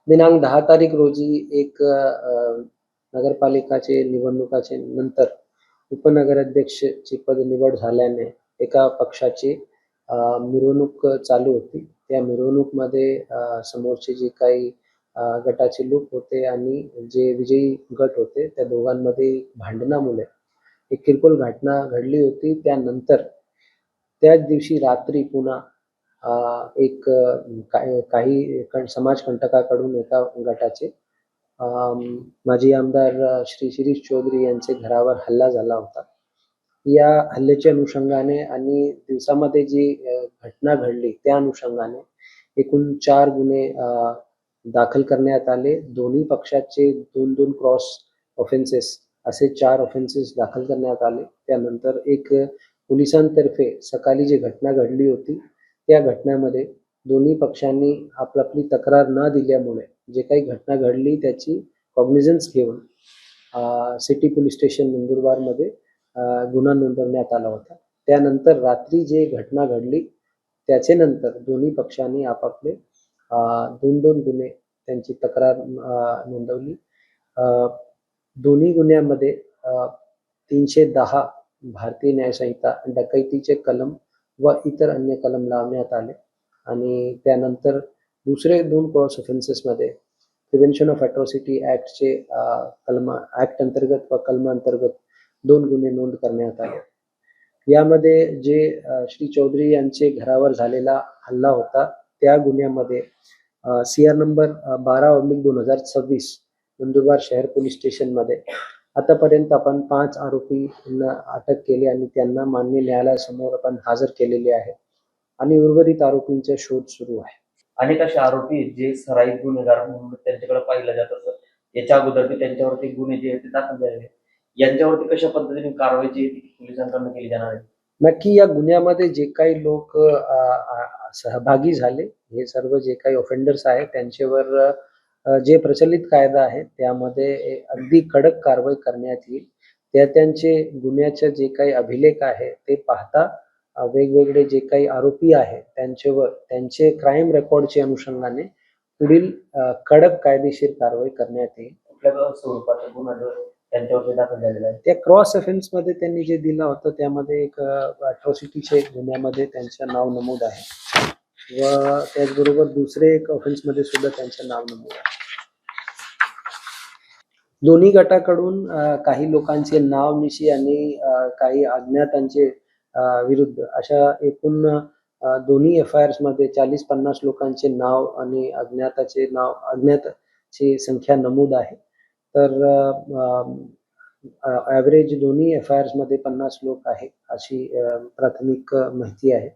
दिनांक 10 तारीख रोजी एक नगरपालिकाचे निवडणुकाचे नंतर उपनगराध्यक्षची निवड झाल्याने एका पक्षाची मिरवणूक चालू होती. त्या मिरवणूकमध्ये समोरचे जे काही गटाचे लोक होते आणि जे विजयी गट होते त्या दोघांमध्ये भांडणामुळे एक किरकोळ घटना घडली होती. त्यानंतर त्याच दिवशी रात्री पुन्हा एक काही समाजकंटकाकडून एका गटाचे माजी आमदार श्री शिरीष चौधरी यांचे घरावर हल्ला झाला होता. या हल्ल्याच्या अनुषंगाने आणि दिवसामध्ये जी घटना घडली त्या अनुषंगाने एकूण 4 गुन्हे दाखल करण्यात आले. दोन्ही पक्षाचे 2-2 क्रॉस ऑफेन्सेस असे 4 ऑफेन्सेस दाखल करण्यात आले. त्यानंतर एक पोलिसांतर्फे सकाळी जी घटना घडली होती त्या घटनेमध्ये दोन्ही पक्षांनी आपली तक्रार न दिल्यामुळे जे काही घटना घडली त्याची कॉग्निझन्स घेऊन सिटी पोलीस स्टेशन नंदुरबारमध्ये गुन्हा नोंदवण्यात आला होता. त्यानंतर रात्री जे घटना घडली त्याचे नंतर दोन्ही पक्षांनी आपापले 2-2 गुन्हे त्यांची तक्रार नोंदवली. दोन्ही गुन्ह्यामध्ये 310 भारतीय न्यायसंहिता डकैतीचे कलम व इतर अन्य कलम लावण्यात आले आणि त्यानंतर दुसरे 2 क्रॉस ऑफेन्सेसमध्ये प्रिव्हेन्शन ऑफ अॅट्रॉसिटी ॲक्टचे ॲक्ट अंतर्गत व कलम अंतर्गत 2 गुन्हे नोंद करण्यात आले. यामध्ये जे श्री चौधरी यांचे घरावर झालेला हल्ला होता त्या गुन्ह्यामध्ये CR नंबर 12/2026 नंदुरबार शहर पोलीस स्टेशनमध्ये आतापर्यंत आपण 5 आरोपींना अटक केली आणि त्यांना मान्य न्यायालयासमोर आपण हजर केलेले आहे आणि उर्वरित आरोपींचा शोध सुरू आहे. अनेक असे आरोपी जे सराईत गुन्हेगार म्हणून त्यांच्याकडे पाहिलं जात असतं. याच्या अगोदर त्यांच्यावरती गुन्हे जे ते दाखल झालेले यांच्यावरती कशा पद्धतीने कारवाई जी पोलिसांकडून केली जाणार आहे? नक्की या गुन्ह्यामध्ये जे काही लोक सहभागी झाले हे सर्व जे काही ऑफेंडर्स आहेत त्यांच्यावर जे प्रचलित कायदा आहे त्यामध्ये अगदी कडक कारवाई करण्यात येईल. त्यांचे गुन्ह्याचे जे काही अभिलेख आहे ते पाहता वेगवेगळे जे काही आरोपी आहेत त्यांच्यावर त्यांचे क्राईम रेकॉर्डच्या अनुषंगाने पुढील कडक कायदेशीर कारवाई करण्यात येईल. कुठल्या स्वरूपाचा गुन्हा त्यांच्यावरती दाखल झालेला आहे? त्या क्रॉस ऑफेन्स मध्ये त्यांनी जे दिलं होतं त्यामध्ये एक अॅट्रॉसिटीचे गुन्ह्यामध्ये त्यांचं नाव नमूद आहे व त्याचबरोबर दुसरे एक ऑफेन्स मध्ये सुद्धा त्यांचं नाव नमूद आहे. दोन्ही गटाकडून काही लोकांचे नाव निशी आणि काही अज्ञातांचे विरुद्ध अशा एकूण दोन्ही FIRs मध्ये 40-50 लोकांचे नाव आणि अज्ञाताची संख्या नमूद आहे. तर ॲव्हरेज दोन्ही FIRs मध्ये 50 लोक आहेत अशी प्राथमिक माहिती आहे.